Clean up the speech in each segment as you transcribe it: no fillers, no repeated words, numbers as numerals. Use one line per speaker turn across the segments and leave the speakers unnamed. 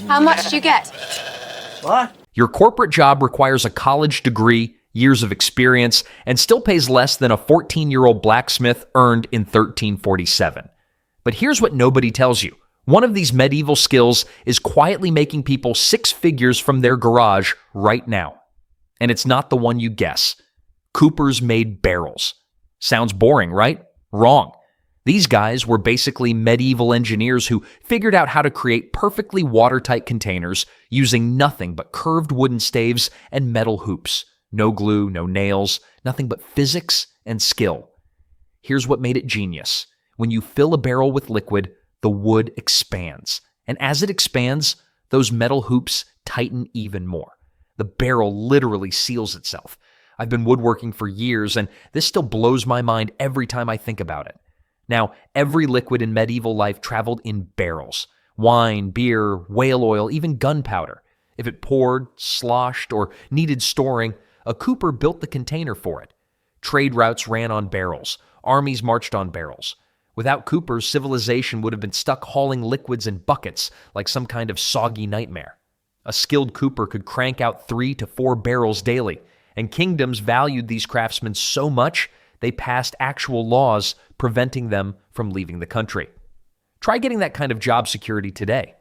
How much do you get?
What?
Your corporate job requires a college degree, years of experience, and still pays less than a 14-year-old blacksmith earned in 1347. But here's what nobody tells you. One of these medieval skills is quietly making people six figures from their garage right now. And it's not the one you guess. Coopers made barrels. Sounds boring, right? Wrong. These guys were basically medieval engineers who figured out how to create perfectly watertight containers using nothing but curved wooden staves and metal hoops. No glue, no nails, nothing but physics and skill. Here's what made it genius. When you fill a barrel with liquid, the wood expands. And as it expands, those metal hoops tighten even more. The barrel literally seals itself. I've been woodworking for years, and this still blows my mind every time I think about it. Now, every liquid in medieval life traveled in barrels. Wine, beer, whale oil, even gunpowder. If it poured, sloshed, or needed storing, a cooper built the container for it. Trade routes ran on barrels. Armies marched on barrels. Without coopers, civilization would have been stuck hauling liquids in buckets like some kind of soggy nightmare. A skilled cooper could crank out 3 to 4 barrels daily, and kingdoms valued these craftsmen so much they passed actual laws preventing them from leaving the country. Try getting that kind of job security today.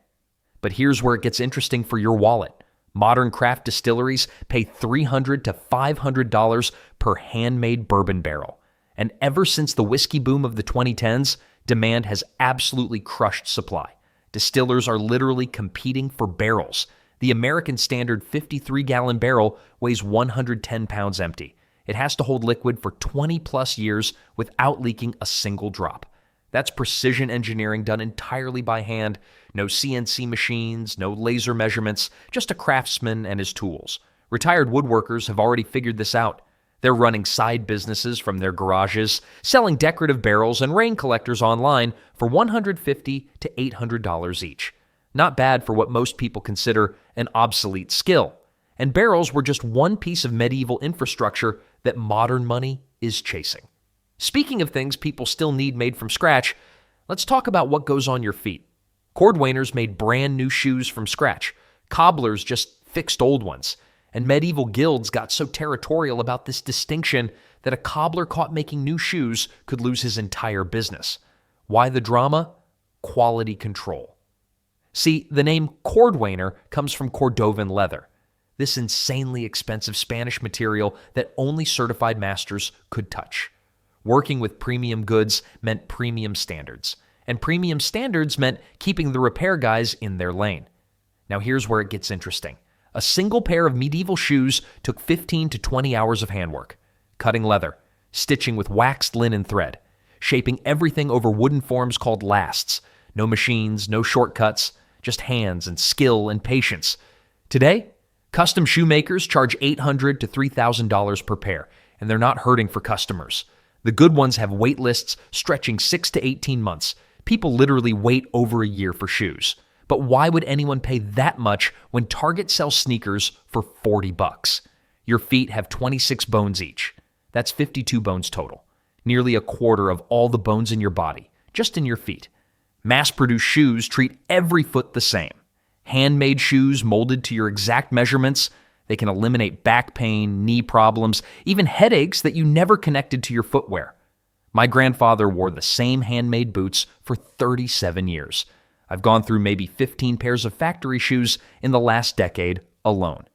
But here's where it gets interesting for your wallet. Modern craft distilleries pay $300 to $500 per handmade bourbon barrel. And ever since the whiskey boom of the 2010s, demand has absolutely crushed supply. Distillers are literally competing for barrels. The American standard 53-gallon barrel weighs 110 pounds empty. It has to hold liquid for 20-plus years without leaking a single drop. That's precision engineering done entirely by hand. No CNC machines, no laser measurements, just a craftsman and his tools. Retired woodworkers have already figured this out. They're running side businesses from their garages, selling decorative barrels and rain collectors online for $150 to $800 each. Not bad for what most people consider an obsolete skill. And barrels were just one piece of medieval infrastructure that modern money is chasing. Speaking of things people still need made from scratch, let's talk about what goes on your feet. Cordwainers made brand new shoes from scratch. Cobblers just fixed old ones. And medieval guilds got so territorial about this distinction that a cobbler caught making new shoes could lose his entire business. Why the drama? Quality control. See, the name cordwainer comes from Cordovan leather, this insanely expensive Spanish material that only certified masters could touch. Working with premium goods meant premium standards, and premium standards meant keeping the repair guys in their lane. Now here's where it gets interesting. A single pair of medieval shoes took 15 to 20 hours of handwork, cutting leather, stitching with waxed linen thread, shaping everything over wooden forms called lasts. No machines, no shortcuts, just hands and skill and patience. Today, custom shoemakers charge $800 to $3,000 per pair, and they're not hurting for customers. The good ones have wait lists stretching 6 to 18 months. People literally wait over a year for shoes. But why would anyone pay that much when Target sells sneakers for $40? Your feet have 26 bones each. That's 52 bones total. Nearly a quarter of all the bones in your body, just in your feet. Mass-produced shoes treat every foot the same. Handmade shoes molded to your exact measurements. They can eliminate back pain, knee problems, even headaches that you never connected to your footwear. My grandfather wore the same handmade boots for 37 years. I've gone through maybe 15 pairs of factory shoes in the last decade alone.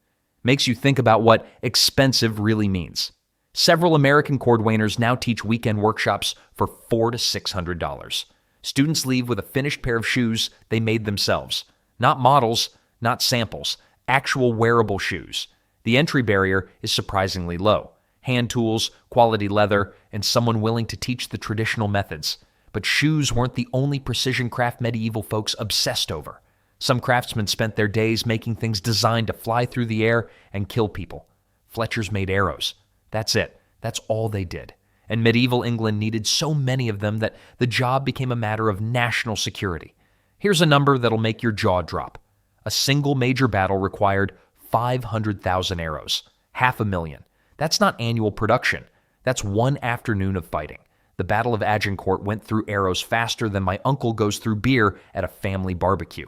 Makes you think about what expensive really means. Several American cordwainers now teach weekend workshops for $400 to $600. Students leave with a finished pair of shoes they made themselves. Not models, not samples, actual wearable shoes. The entry barrier is surprisingly low. Hand tools, quality leather, and someone willing to teach the traditional methods. But shoes weren't the only precision craft medieval folks obsessed over. Some craftsmen spent their days making things designed to fly through the air and kill people. Fletchers made arrows. That's it. That's all they did. And medieval England needed so many of them that the job became a matter of national security. Here's a number that'll make your jaw drop. A single major battle required 500,000 arrows. 500,000. That's not annual production. That's one afternoon of fighting. The Battle of Agincourt went through arrows faster than my uncle goes through beer at a family barbecue.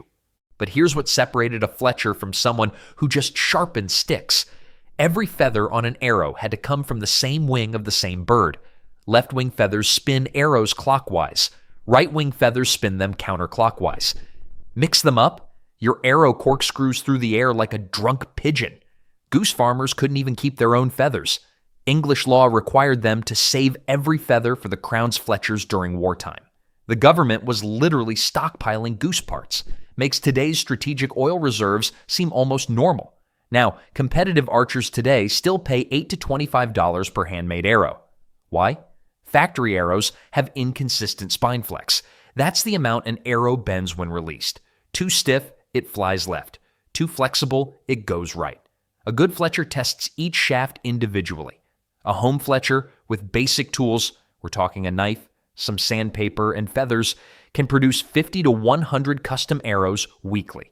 But here's what separated a Fletcher from someone who just sharpened sticks. Every feather on an arrow had to come from the same wing of the same bird. Left wing feathers spin arrows clockwise. Right wing feathers spin them counterclockwise. Mix them up, your arrow corkscrews through the air like a drunk pigeon. Goose farmers couldn't even keep their own feathers. English law required them to save every feather for the crown's Fletchers during wartime. The government was literally stockpiling goose parts. Makes today's strategic oil reserves seem almost normal. Now, competitive archers today still pay $8 to $25 per handmade arrow. Why? Factory arrows have inconsistent spine flex. That's the amount an arrow bends when released. Too stiff, it flies left. Too flexible, it goes right. A good Fletcher tests each shaft individually. A home Fletcher with basic tools, we're talking a knife, some sandpaper, and feathers, can produce 50 to 100 custom arrows weekly.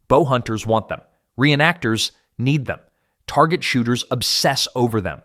Bow hunters want them. Reenactors need them. Target shooters obsess over them.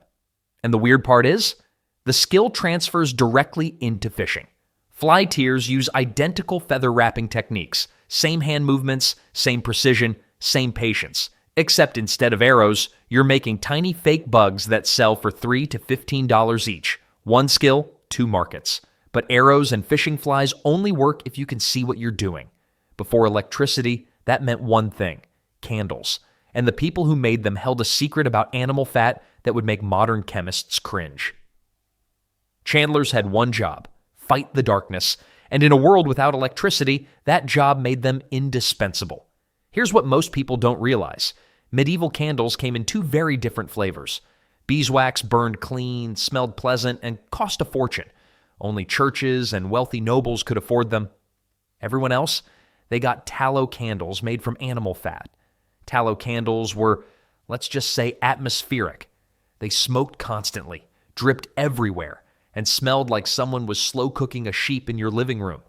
And the weird part is, the skill transfers directly into fishing. Fly tiers use identical feather wrapping techniques, same hand movements, same precision, same patience. Except instead of arrows, you're making tiny fake bugs that sell for $3 to $15 each. One skill, two markets. But arrows and fishing flies only work if you can see what you're doing. Before electricity, that meant one thing: candles. And the people who made them held a secret about animal fat that would make modern chemists cringe. Chandlers had one job: fight the darkness. And in a world without electricity, that job made them indispensable. Here's what most people don't realize. Medieval candles came in two very different flavors. Beeswax burned clean, smelled pleasant, and cost a fortune. Only churches and wealthy nobles could afford them. Everyone else, they got tallow candles made from animal fat. Tallow candles were, let's just say, atmospheric. They smoked constantly, dripped everywhere, and smelled like someone was slow cooking a sheep in your living room.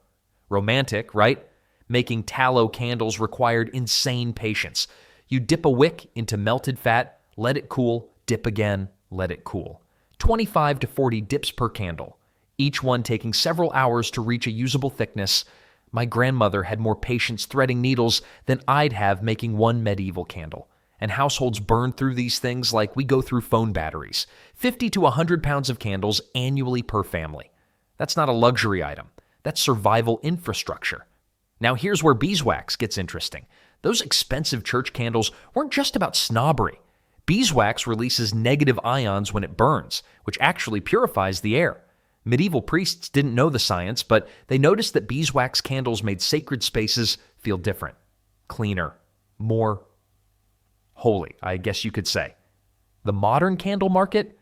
Romantic, right? Making tallow candles required insane patience. You dip a wick into melted fat, let it cool, dip again, let it cool. 25 to 40 dips per candle, each one taking several hours to reach a usable thickness. My grandmother had more patience threading needles than I'd have making one medieval candle. And households burn through these things like we go through phone batteries. 50 to 100 pounds of candles annually per family. That's not a luxury item. That's survival infrastructure. Now here's where beeswax gets interesting. Those expensive church candles weren't just about snobbery. Beeswax releases negative ions when it burns, which actually purifies the air. Medieval priests didn't know the science, but they noticed that beeswax candles made sacred spaces feel different, cleaner, more holy, I guess you could say. The modern candle market,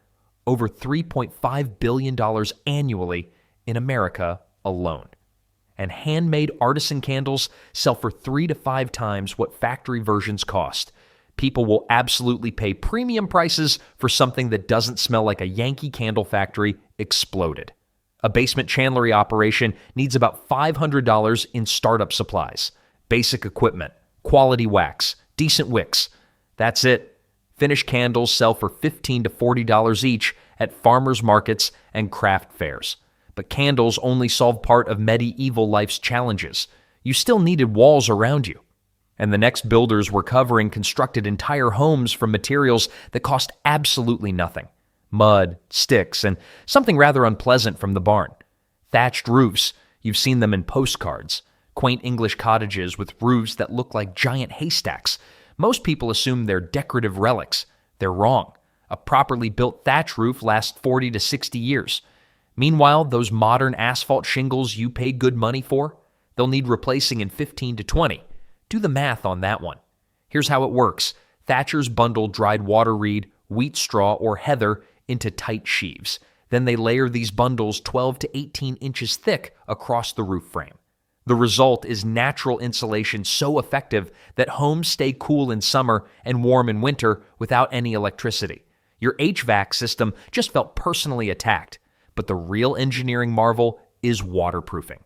over $3.5 billion annually in America alone. And handmade artisan candles sell for 3 to 5 times what factory versions cost. People will absolutely pay premium prices for something that doesn't smell like a Yankee Candle factory exploded. A basement chandlery operation needs about $500 in startup supplies, basic equipment, quality wax, decent wicks. That's it. Finished candles sell for $15 to $40 each at farmers markets and craft fairs. But candles only solve part of medieval life's challenges. You still needed walls around you. And the next builders were constructed entire homes from materials that cost absolutely nothing. Mud, sticks, and something rather unpleasant from the barn. Thatched roofs, you've seen them in postcards. Quaint English cottages with roofs that look like giant haystacks. Most people assume they're decorative relics. They're wrong. A properly built thatch roof lasts 40 to 60 years. Meanwhile, those modern asphalt shingles you paid good money for, they'll need replacing in 15 to 20. Do the math on that one. Here's how it works. Thatchers bundle dried water reed, wheat straw, or heather into tight sheaves. Then they layer these bundles 12 to 18 inches thick across the roof frame. The result is natural insulation so effective that homes stay cool in summer and warm in winter without any electricity. Your HVAC system just felt personally attacked. But the real engineering marvel is waterproofing.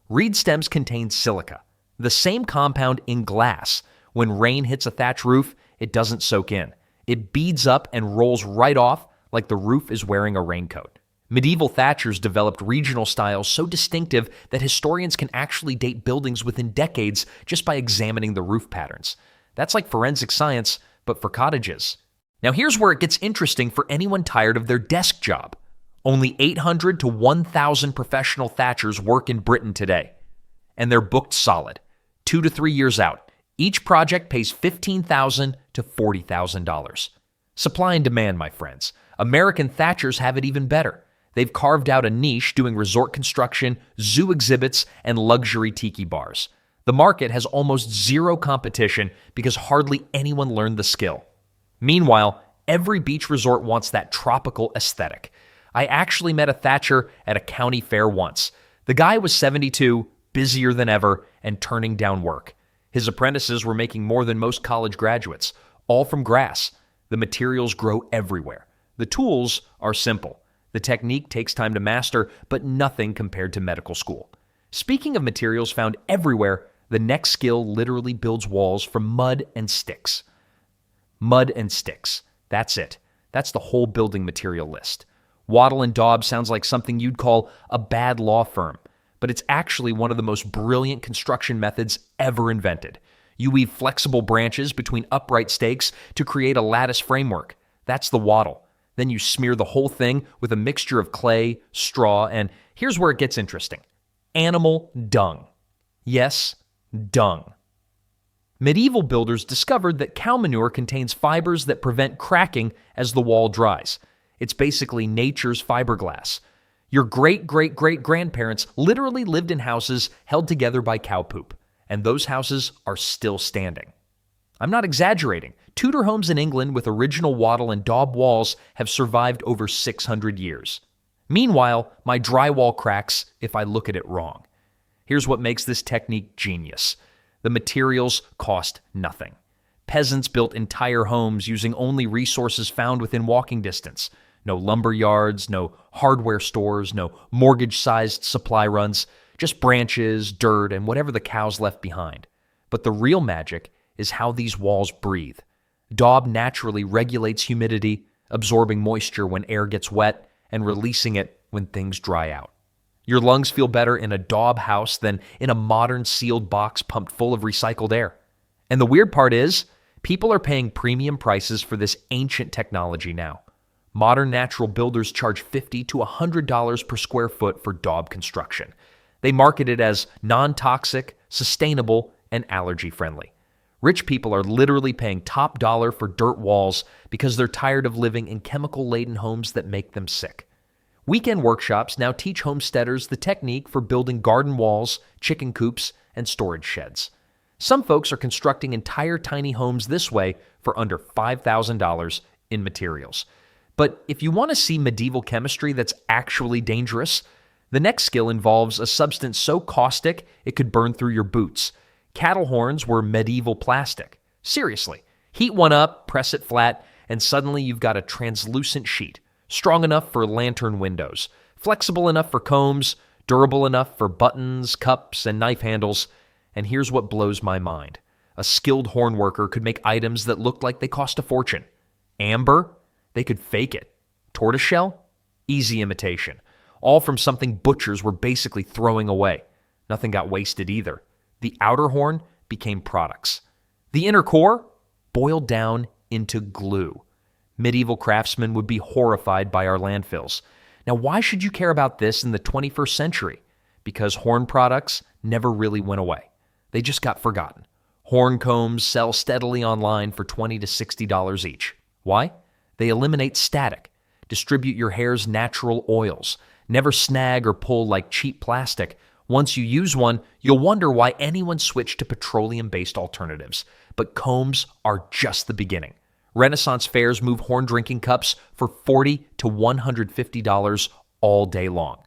Reed stems contain silica, the same compound in glass. When rain hits a thatch roof, it doesn't soak in. It beads up and rolls right off like the roof is wearing a raincoat. Medieval thatchers developed regional styles so distinctive that historians can actually date buildings within decades just by examining the roof patterns. That's like forensic science, but for cottages. Now here's where it gets interesting for anyone tired of their desk job. Only 800 to 1,000 professional thatchers work in Britain today, and they're booked solid, 2 to 3 years out. Each project pays $15,000 to $40,000. Supply and demand, my friends. American thatchers have it even better. They've carved out a niche doing resort construction, zoo exhibits, and luxury tiki bars. The market has almost zero competition because hardly anyone learned the skill. Meanwhile, every beach resort wants that tropical aesthetic. I actually met a thatcher at a county fair once. The guy was 72, busier than ever, and turning down work. His apprentices were making more than most college graduates, all from grass. The materials grow everywhere. The tools are simple. The technique takes time to master, but nothing compared to medical school. Speaking of materials found everywhere, the next skill literally builds walls from mud and sticks. Mud and sticks. That's it. That's the whole building material list. Wattle and daub sounds like something you'd call a bad law firm, but it's actually one of the most brilliant construction methods ever invented. You weave flexible branches between upright stakes to create a lattice framework. That's the wattle. Then you smear the whole thing with a mixture of clay, straw, and here's where it gets interesting: animal dung. Yes, dung. Medieval builders discovered that cow manure contains fibers that prevent cracking as the wall dries. It's basically nature's fiberglass. Your great-great-great-grandparents literally lived in houses held together by cow poop, and those houses are still standing. I'm not exaggerating. Tudor homes in England with original wattle and daub walls have survived over 600 years. Meanwhile, my drywall cracks if I look at it wrong. Here's what makes this technique genius. The materials cost nothing. Peasants built entire homes using only resources found within walking distance. No lumber yards, no hardware stores, no mortgage-sized supply runs, just branches, dirt, and whatever the cows left behind. But the real magic is how these walls breathe. Daub naturally regulates humidity, absorbing moisture when air gets wet and releasing it when things dry out. Your lungs feel better in a daub house than in a modern sealed box pumped full of recycled air. And the weird part is, people are paying premium prices for this ancient technology now. Modern natural builders charge $50 to $100 per square foot for daub construction. They market it as non-toxic, sustainable, and allergy-friendly. Rich people are literally paying top dollar for dirt walls because they're tired of living in chemical-laden homes that make them sick. Weekend workshops now teach homesteaders the technique for building garden walls, chicken coops, and storage sheds. Some folks are constructing entire tiny homes this way for under $5,000 in materials. But if you want to see medieval chemistry that's actually dangerous, the next skill involves a substance so caustic it could burn through your boots. Cattle horns were medieval plastic. Seriously, heat one up, press it flat, and suddenly you've got a translucent sheet, strong enough for lantern windows, flexible enough for combs, durable enough for buttons, cups, and knife handles. And here's what blows my mind. A skilled horn worker could make items that looked like they cost a fortune. Amber? They could fake it. Tortoiseshell? Easy imitation. All from something butchers were basically throwing away. Nothing got wasted either. The outer horn became products. The inner core boiled down into glue. Medieval craftsmen would be horrified by our landfills. Now, why should you care about this in the 21st century? Because horn products never really went away. They just got forgotten. Horn combs sell steadily online for $20 to $60 each. Why? They eliminate static, distribute your hair's natural oils, never snag or pull like cheap plastic. Once you use one, you'll wonder why anyone switched to petroleum-based alternatives. But combs are just the beginning. Renaissance fairs move horn drinking cups for $40 to $150 all day long.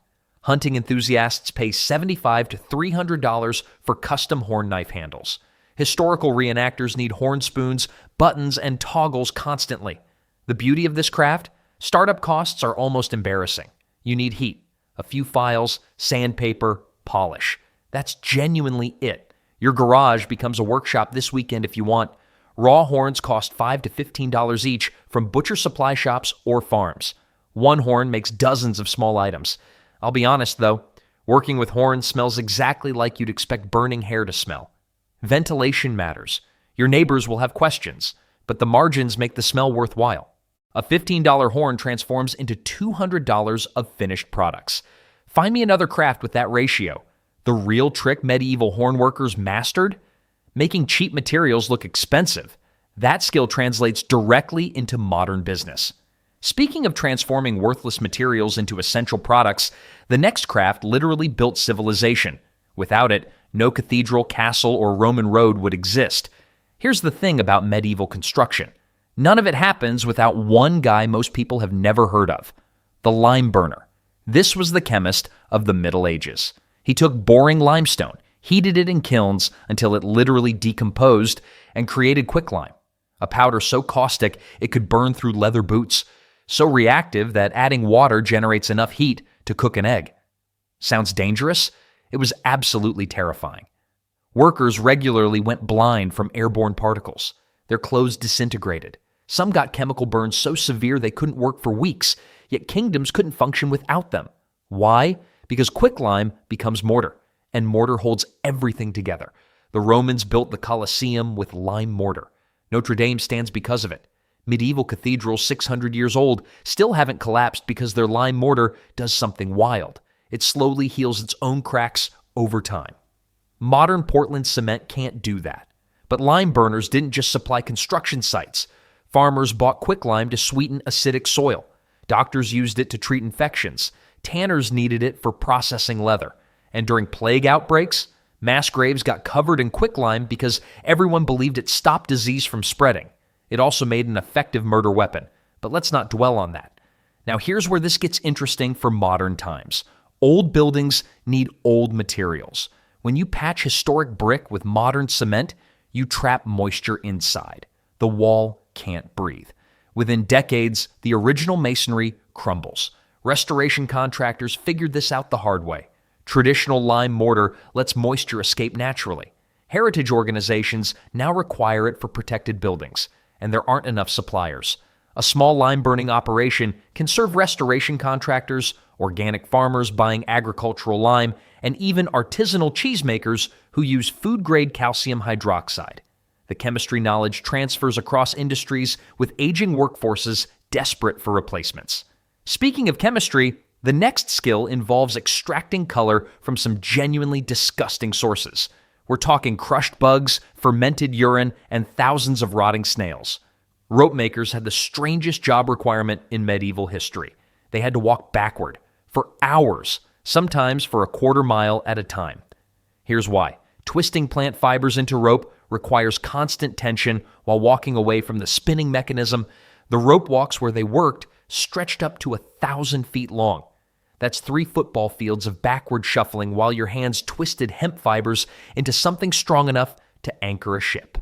Hunting enthusiasts pay $75 to $300 for custom horn knife handles. Historical reenactors need horn spoons, buttons, and toggles constantly. The beauty of this craft? Startup costs are almost embarrassing. You need heat, a few files, sandpaper, polish. That's genuinely it. Your garage becomes a workshop this weekend if you want. Raw horns cost $5 to $15 each from butcher supply shops or farms. One horn makes dozens of small items. I'll be honest though, working with horns smells exactly like you'd expect burning hair to smell. Ventilation matters. Your neighbors will have questions, but the margins make the smell worthwhile. A $15 horn transforms into $200 of finished products. Find me another craft with that ratio. The real trick medieval horn workers mastered? Making cheap materials look expensive. That skill translates directly into modern business. Speaking of transforming worthless materials into essential products, the next craft literally built civilization. Without it, no cathedral, castle, or Roman road would exist. Here's the thing about medieval construction. None of it happens without one guy most people have never heard of, the lime burner. This was the chemist of the Middle Ages. He took boring limestone, heated it in kilns until it literally decomposed, and created quicklime, a powder so caustic it could burn through leather boots, so reactive that adding water generates enough heat to cook an egg. Sounds dangerous? It was absolutely terrifying. Workers regularly went blind from airborne particles. Their clothes disintegrated. Some got chemical burns so severe they couldn't work for weeks, yet kingdoms couldn't function without them. Why? Because quicklime becomes mortar, and mortar holds everything together. The Romans built the Colosseum with lime mortar. Notre Dame stands because of it. Medieval cathedrals 600 years old still haven't collapsed because their lime mortar does something wild. It slowly heals its own cracks over time. Modern Portland cement can't do that. But lime burners didn't just supply construction sites. Farmers bought quicklime to sweeten acidic soil. Doctors used it to treat infections. Tanners needed it for processing leather. And during plague outbreaks, mass graves got covered in quicklime because everyone believed it stopped disease from spreading. It also made an effective murder weapon. But let's not dwell on that. Now here's where this gets interesting for modern times. Old buildings need old materials. When you patch historic brick with modern cement, you trap moisture inside. The wall can't breathe. Within decades, the original masonry crumbles. Restoration contractors figured this out the hard way. Traditional lime mortar lets moisture escape naturally. Heritage organizations now require it for protected buildings, and there aren't enough suppliers. A small lime burning operation can serve restoration contractors, organic farmers buying agricultural lime, and even artisanal cheesemakers who use food-grade calcium hydroxide. The chemistry knowledge transfers across industries with aging workforces desperate for replacements. Speaking of chemistry, the next skill involves extracting color from some genuinely disgusting sources. We're talking crushed bugs, fermented urine, and thousands of rotting snails. Rope makers had the strangest job requirement in medieval history. They had to walk backward for hours, sometimes for a quarter mile at a time. Here's why. Twisting plant fibers into rope requires constant tension while walking away from the spinning mechanism. The rope walks where they worked stretched up to 1,000 feet long. That's 3 football fields of backward shuffling while your hands twisted hemp fibers into something strong enough to anchor a ship.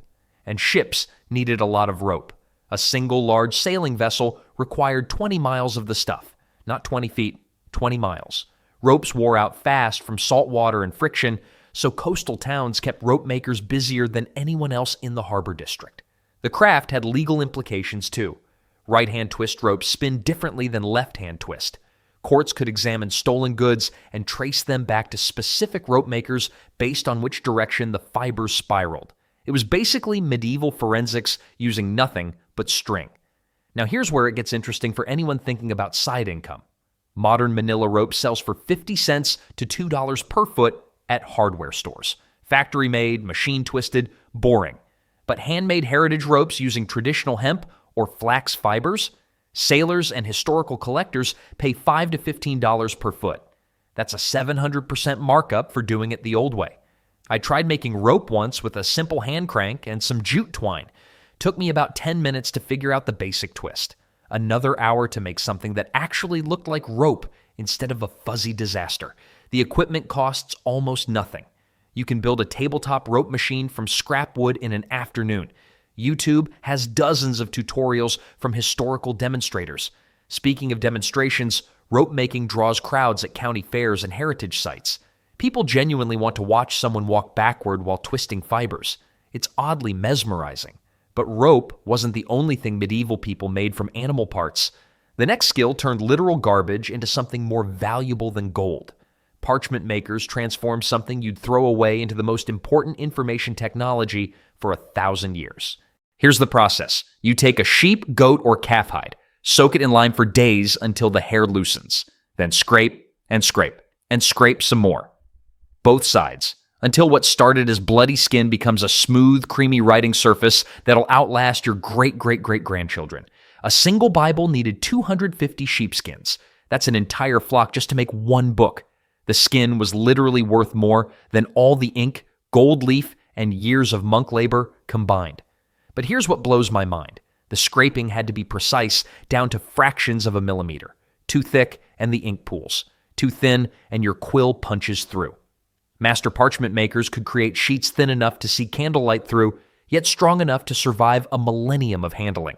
And ships needed a lot of rope. A single large sailing vessel required 20 miles of the stuff. Not 20 feet, 20 miles. Ropes wore out fast from salt water and friction, so coastal towns kept rope makers busier than anyone else in the harbor district. The craft had legal implications too. Right-hand twist ropes spin differently than left-hand twist. Courts could examine stolen goods and trace them back to specific rope makers based on which direction the fibers spiraled. It was basically medieval forensics using nothing but string. Now here's where it gets interesting for anyone thinking about side income. Modern manila rope sells for 50 cents to $2 per foot at hardware stores. Factory-made, machine-twisted, boring. But handmade heritage ropes using traditional hemp or flax fibers, sailors and historical collectors pay $5 to $15 per foot. That's a 700% markup for doing it the old way. I tried making rope once with a simple hand crank and some jute twine. Took me about 10 minutes to figure out the basic twist. Another hour to make something that actually looked like rope instead of a fuzzy disaster. The equipment costs almost nothing. You can build a tabletop rope machine from scrap wood in an afternoon. YouTube has dozens of tutorials from historical demonstrators. Speaking of demonstrations, rope making draws crowds at county fairs and heritage sites. People genuinely want to watch someone walk backward while twisting fibers. It's oddly mesmerizing. But rope wasn't the only thing medieval people made from animal parts. The next skill turned literal garbage into something more valuable than gold. Parchment makers transformed something you'd throw away into the most important information technology for 1,000 years. Here's the process. You take a sheep, goat, or calf hide, soak it in lime for days until the hair loosens. Then scrape and scrape and scrape some more. Both sides, until what started as bloody skin becomes a smooth, creamy writing surface that'll outlast your great-great-great-grandchildren. A single Bible needed 250 sheepskins. That's an entire flock just to make one book. The skin was literally worth more than all the ink, gold leaf, and years of monk labor combined. But here's what blows my mind. The scraping had to be precise down to fractions of a millimeter. Too thick and the ink pools. Too thin and your quill punches through. Master parchment makers could create sheets thin enough to see candlelight through, yet strong enough to survive a millennium of handling.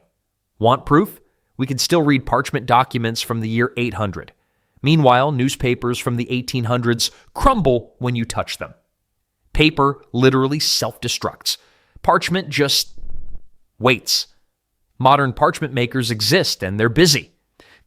Want proof? We can still read parchment documents from the year 800. Meanwhile, newspapers from the 1800s crumble when you touch them. Paper literally self-destructs. Parchment just waits. Modern parchment makers exist and they're busy.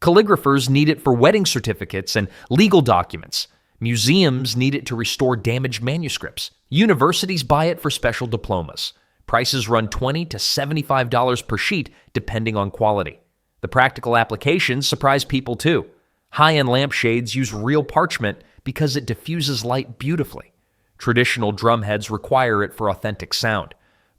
Calligraphers need it for wedding certificates and legal documents. Museums need it to restore damaged manuscripts. Universities buy it for special diplomas. Prices run $20 to $75 per sheet, depending on quality. The practical applications surprise people too. High-end lampshades use real parchment because it diffuses light beautifully. Traditional drumheads require it for authentic sound.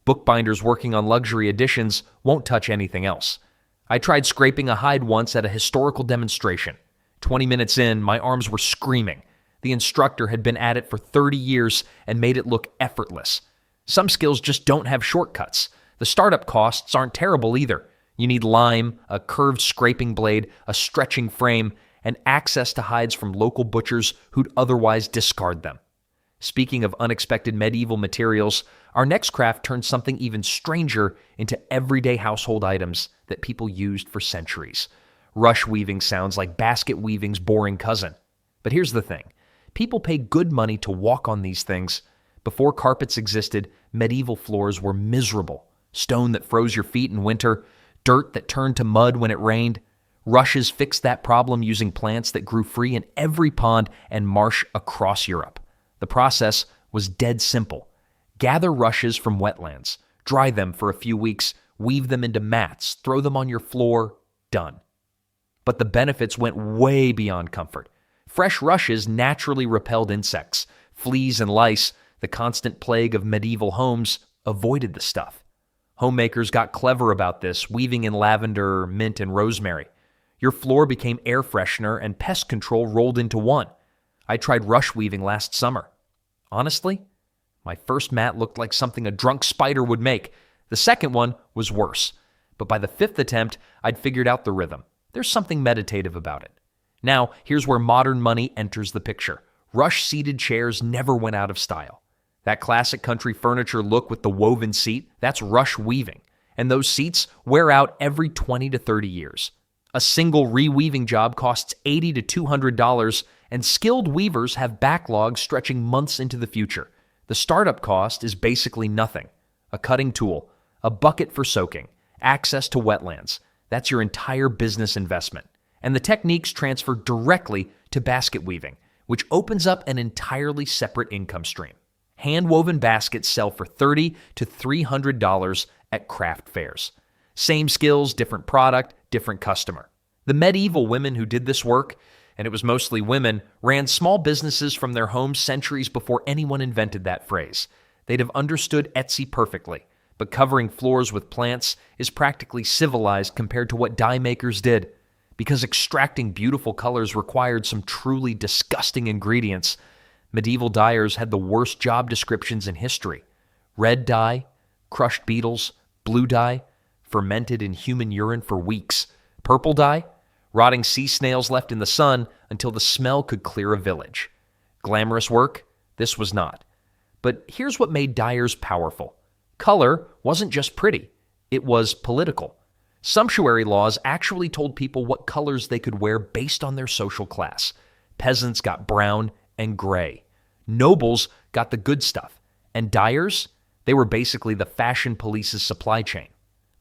Bookbinders working on luxury editions won't touch anything else. I tried scraping a hide once at a historical demonstration. 20 minutes in, my arms were screaming. The instructor had been at it for 30 years and made it look effortless. Some skills just don't have shortcuts. The startup costs aren't terrible either. You need lime, a curved scraping blade, a stretching frame, and access to hides from local butchers who'd otherwise discard them. Speaking of unexpected medieval materials, our next craft turned something even stranger into everyday household items that people used for centuries. Rush weaving sounds like basket weaving's boring cousin. But here's the thing. People pay good money to walk on these things. Before carpets existed, medieval floors were miserable. Stone that froze your feet in winter, dirt that turned to mud when it rained. Rushes fixed that problem using plants that grew free in every pond and marsh across Europe. The process was dead simple. Gather rushes from wetlands, dry them for a few weeks, weave them into mats, throw them on your floor, done. But the benefits went way beyond comfort. Fresh rushes naturally repelled insects. Fleas and lice, the constant plague of medieval homes, avoided the stuff. Homemakers got clever about this, weaving in lavender, mint, and rosemary. Your floor became air freshener and pest control rolled into one. I tried rush weaving last summer. Honestly, my first mat looked like something a drunk spider would make. The second one was worse. But by the fifth attempt, I'd figured out the rhythm. There's something meditative about it. Now, here's where modern money enters the picture. Rush-seated chairs never went out of style. That classic country furniture look with the woven seat, that's rush weaving. And those seats wear out every 20 to 30 years. A single reweaving job costs $80 to $200, and skilled weavers have backlogs stretching months into the future. The startup cost is basically nothing. A cutting tool, a bucket for soaking, access to wetlands. That's your entire business investment. And the techniques transfer directly to basket weaving, which opens up an entirely separate income stream. Hand-woven baskets sell for $30 to $300 at craft fairs. Same skills, different product, different customer. The medieval women who did this work, and it was mostly women, ran small businesses from their homes centuries before anyone invented that phrase. They'd have understood Etsy perfectly, but covering floors with plants is practically civilized compared to what dye makers did. Because extracting beautiful colors required some truly disgusting ingredients, medieval dyers had the worst job descriptions in history. Red dye, crushed beetles, blue dye, fermented in human urine for weeks. Purple dye, rotting sea snails left in the sun until the smell could clear a village. Glamorous work? This was not. But here's what made dyers powerful. Color wasn't just pretty, it was political. Sumptuary laws actually told people what colors they could wear based on their social class. Peasants got brown and gray. Nobles got the good stuff. And dyers, they were basically the fashion police's supply chain.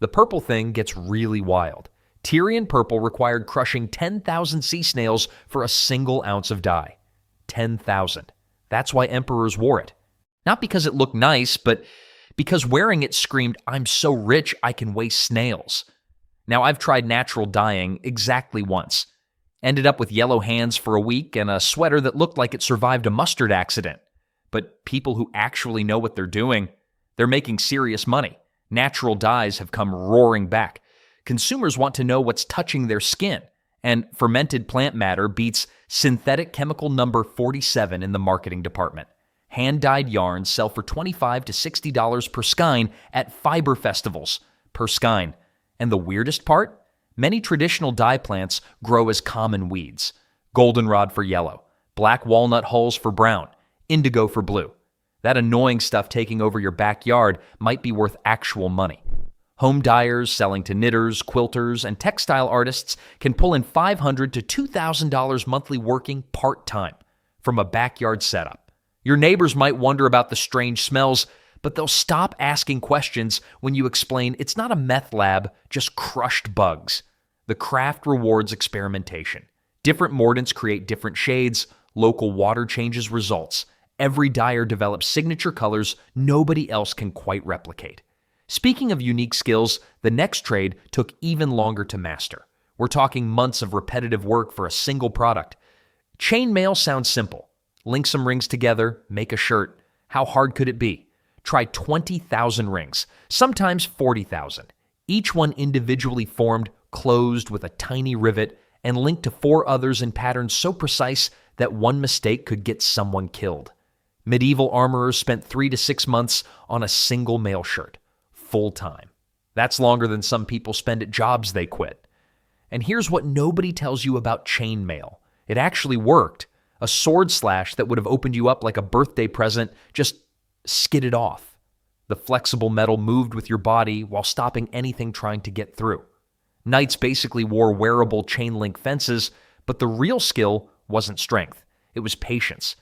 The purple thing gets really wild. Tyrian purple required crushing 10,000 sea snails for a single ounce of dye. 10,000. That's why emperors wore it. Not because it looked nice, but because wearing it screamed, "I'm so rich I can weigh snails." Now, I've tried natural dyeing exactly once. Ended up with yellow hands for a week and a sweater that looked like it survived a mustard accident. But people who actually know what they're doing, they're making serious money. Natural dyes have come roaring back. Consumers want to know what's touching their skin, and fermented plant matter beats synthetic chemical number 47 in the marketing department. Hand-dyed yarns sell for $25 to $60 per skein at fiber festivals per skein. And the weirdest part? Many traditional dye plants grow as common weeds. Goldenrod for yellow, black walnut hulls for brown, indigo for blue. That annoying stuff taking over your backyard might be worth actual money. Home dyers selling to knitters, quilters, and textile artists can pull in $500 to $2,000 monthly working part-time from a backyard setup. Your neighbors might wonder about the strange smells, but they'll stop asking questions when you explain it's not a meth lab, just crushed bugs. The craft rewards experimentation. Different mordants create different shades. Local water changes results. Every dyer develops signature colors nobody else can quite replicate. Speaking of unique skills, the next trade took even longer to master. We're talking months of repetitive work for a single product. Chainmail sounds simple. Link some rings together, make a shirt. How hard could it be? Try 20,000 rings, sometimes 40,000. Each one individually formed, closed with a tiny rivet, and linked to 4 others in patterns so precise that one mistake could get someone killed. Medieval armorers spent 3 to 6 months on a single mail shirt. Full time. That's longer than some people spend at jobs they quit. And here's what nobody tells you about chainmail. It actually worked. A sword slash that would have opened you up like a birthday present just skidded off. The flexible metal moved with your body while stopping anything trying to get through. Knights basically wore wearable chain link fences, but the real skill wasn't strength. It was patience.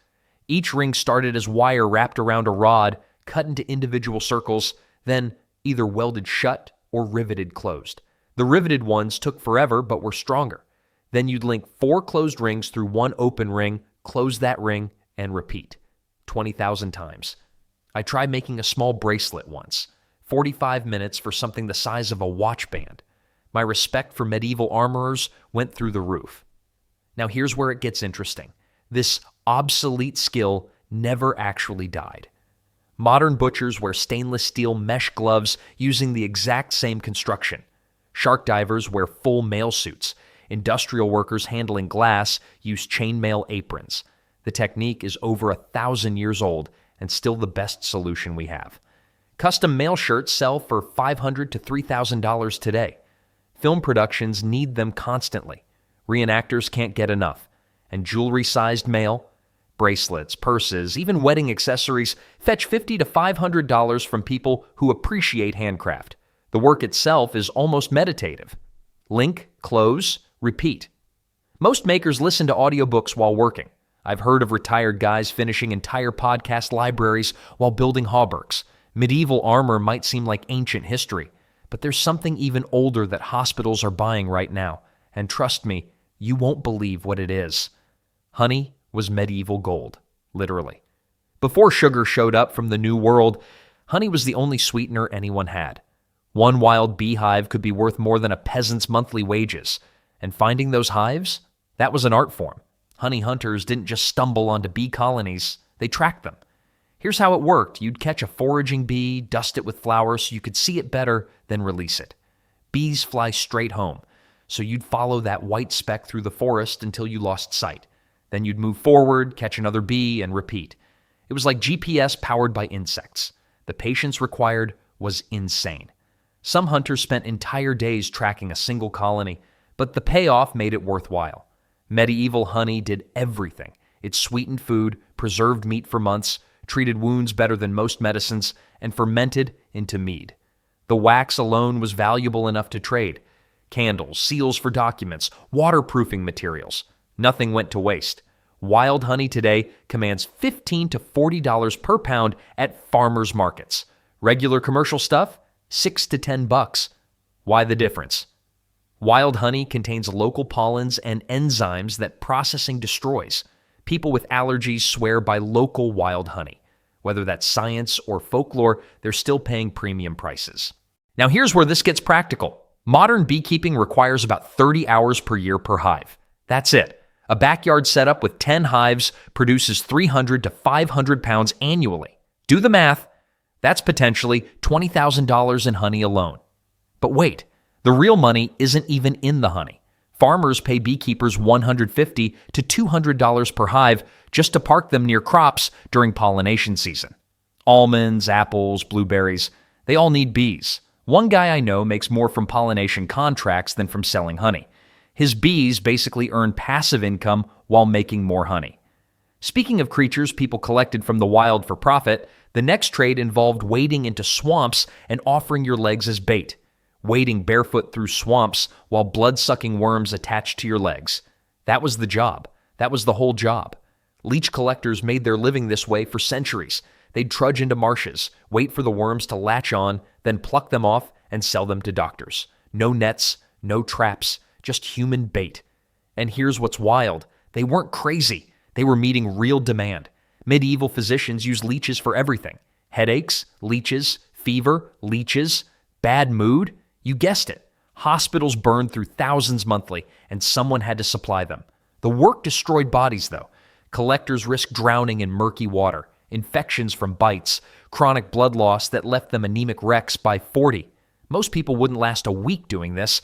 Each ring started as wire wrapped around a rod, cut into individual circles, then either welded shut or riveted closed. The riveted ones took forever but were stronger. Then you'd link 4 closed rings through one open ring, close that ring, and repeat. 20,000 times. I tried making a small bracelet once. 45 minutes for something the size of a watch band. My respect for medieval armorers went through the roof. Now here's where it gets interesting. This obsolete skill never actually died. Modern butchers wear stainless steel mesh gloves using the exact same construction. Shark divers wear full mail suits. Industrial workers handling glass use chainmail aprons. The technique is over 1,000 years old and still the best solution we have. Custom mail shirts sell for $500 to $3,000 today. Film productions need them constantly. Reenactors can't get enough. And jewelry-sized mail, bracelets, purses, even wedding accessories fetch $50 to $500 from people who appreciate handcraft. The work itself is almost meditative. Link, close, repeat. Most makers listen to audiobooks while working. I've heard of retired guys finishing entire podcast libraries while building hauberks. Medieval armor might seem like ancient history, but there's something even older that hospitals are buying right now. And trust me, you won't believe what it is. Honey was medieval gold, literally. Before sugar showed up from the New World, honey was the only sweetener anyone had. One wild beehive could be worth more than a peasant's monthly wages. And finding those hives? That was an art form. Honey hunters didn't just stumble onto bee colonies, they tracked them. Here's how it worked. You'd catch a foraging bee, dust it with flour so you could see it better, then release it. Bees fly straight home, so you'd follow that white speck through the forest until you lost sight. Then you'd move forward, catch another bee, and repeat. It was like GPS powered by insects. The patience required was insane. Some hunters spent entire days tracking a single colony, but the payoff made it worthwhile. Medieval honey did everything. It sweetened food, preserved meat for months, treated wounds better than most medicines, and fermented into mead. The wax alone was valuable enough to trade. Candles, seals for documents, waterproofing materials. Nothing went to waste. Wild honey today commands $15 to $40 per pound at farmers markets. Regular commercial stuff, $6 to $10. Why the difference? Wild honey contains local pollens and enzymes that processing destroys. People with allergies swear by local wild honey. Whether that's science or folklore, they're still paying premium prices. Now here's where this gets practical. Modern beekeeping requires about 30 hours per year per hive. That's it. A backyard setup with 10 hives produces 300 to 500 pounds annually. Do the math. That's potentially $20,000 in honey alone. But wait, the real money isn't even in the honey. Farmers pay beekeepers $150 to $200 per hive just to park them near crops during pollination season. Almonds, apples, blueberries, they all need bees. One guy I know makes more from pollination contracts than from selling honey. His bees basically earn passive income while making more honey. Speaking of creatures people collected from the wild for profit, the next trade involved wading into swamps and offering your legs as bait. Wading barefoot through swamps while blood-sucking worms attached to your legs. That was the job. That was the whole job. Leech collectors made their living this way for centuries. They'd trudge into marshes, wait for the worms to latch on, then pluck them off and sell them to doctors. No nets, no traps, just human bait. And here's what's wild. They weren't crazy. They were meeting real demand. Medieval physicians used leeches for everything. Headaches, leeches, fever, leeches, bad mood. You guessed it. Hospitals burned through thousands monthly, and someone had to supply them. The work destroyed bodies, though. Collectors risked drowning in murky water, infections from bites, chronic blood loss that left them anemic wrecks by 40. Most people wouldn't last a week doing this.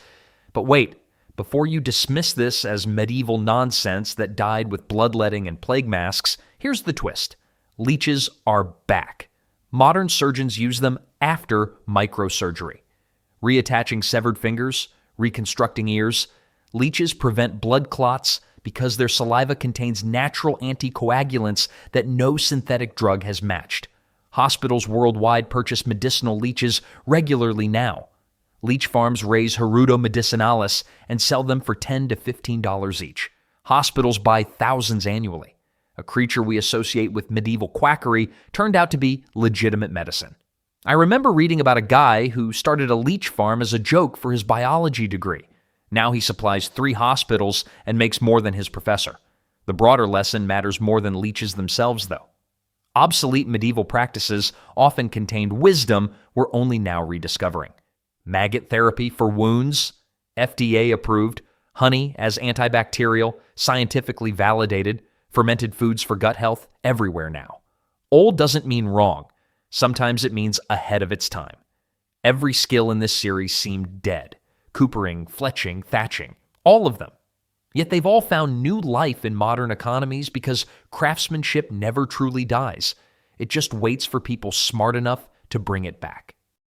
But wait, before you dismiss this as medieval nonsense that died with bloodletting and plague masks, here's the twist. Leeches are back. Modern surgeons use them after microsurgery. Reattaching severed fingers, reconstructing ears. Leeches prevent blood clots because their saliva contains natural anticoagulants that no synthetic drug has matched. Hospitals worldwide purchase medicinal leeches regularly now. Leech farms raise Hirudo medicinalis and sell them for $10 to $15 each. Hospitals buy thousands annually. A creature we associate with medieval quackery turned out to be legitimate medicine. I remember reading about a guy who started a leech farm as a joke for his biology degree. Now he supplies 3 hospitals and makes more than his professor. The broader lesson matters more than leeches themselves, though. Obsolete medieval practices often contained wisdom we're only now rediscovering. Maggot therapy for wounds, FDA approved, honey as antibacterial, scientifically validated, fermented foods for gut health, everywhere now. Old doesn't mean wrong. Sometimes it means ahead of its time. Every skill in this series seemed dead. Coopering, fletching, thatching, all of them. Yet they've all found new life in modern economies because craftsmanship never truly dies. It just waits for people smart enough to bring it back.